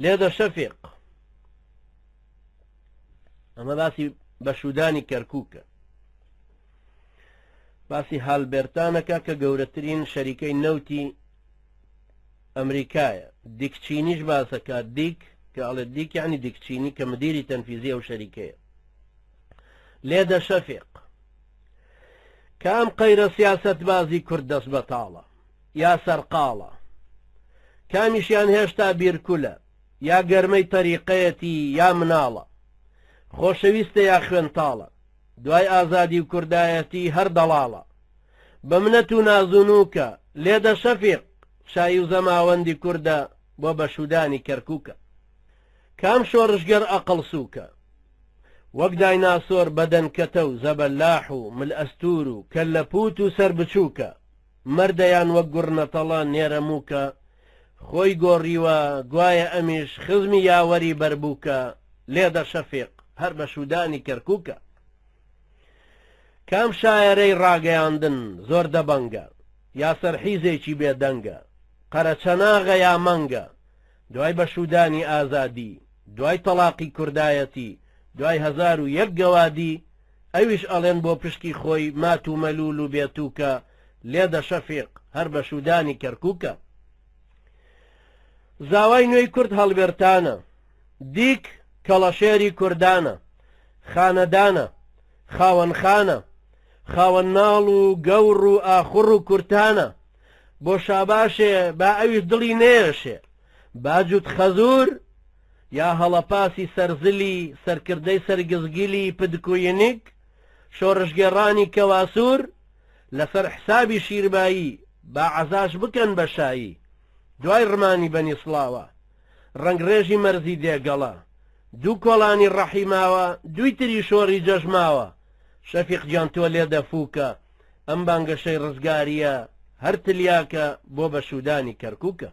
لێدە شەفیق ئەمە باسی بەشودانی کەرکووکە، باسی هالبێرتانەکە کە گەورەترین شەریکەی نەوتی ئەمریکایە. دیکچینیش باسەکە، دیک کە ئەڵێت دیک یعنی دیکچینی کە مدیری تەنفیزیە و شەریکەیە. لێدە شەفیق کام قەیرە سیاسەت بازی کورد دەست بەتاڵە یا سەرقاڵە، کامیشیان هێشتا بیرکولە یا گەرمەی تەریقەتی یا مناڵە، خۆشەویستە یا خوێنتاڵە، دوای ئازادی و کوردایەتی هەر دەڵاڵە، بە منەت و نازونووکە. لێدە شەفیق شایی و زەماوەندی کووردە بۆ بەشودانی کەرکووکە. کام شۆڕشگەر ئەقڵ سووکە وەک دایناسۆر بەدەنکەتە و زەبەلاح و ملئەستور و کەللەپوت و سەر بچووکە، مەردەیان وەک گوڕنەتەڵە نێرەمووکە، خۆی گۆڕیوە گوایە ئەمیش خزمی یاوەری بەربووکە. لێدە شەفیق هەر بەشودانی کەرکووکە. کام شایەرەی ڕاگەیاندن زۆر دەبەنگە یا سەرحیزێکی بێدەنگە، قەرەچەناغە یا مەنگە، دوای بەشودانی ئازادی، دوای تەلاقی کوردایەتی، دوای 1001 گەوادی، ئەویش ئەڵێن بۆ پشکی خۆی مات و مەلول و بێتووکە. لێدە شەفیق هەر بەشودانی کەرکووکە. زاوای نوێی کورد هەڵبێرتانە، دیک کەڵەشێری کوردانە، خانەدانە، خاوەنخانە، خاوەن ناڵ و گەور و ئاخوڕ و کورتانە، بۆ شاباشێ با ئەویش دڵی نێشێ، باجوت خەزور یا هەڵەپاسی سەرزلی سەرکردەی سەرگزگیلی پدکوینیک، شۆڕشگێڕانی کەواسوور، لەسەر حسابی شیربایی با عەزاش بکەن بەشایی، دوای ڕمانی بەنی سڵاوە ڕەنگڕێژی مەرزی دێگەڵە، دوو کۆڵانی ڕەحیماوە دوی تری شۆڕی جەژماوە. شەفیق گیان تۆ لێدە فووکە، ئەم بانگەشەی ڕزگاریە هەر تلیاکە بۆ بەشودانی کەرکووکە.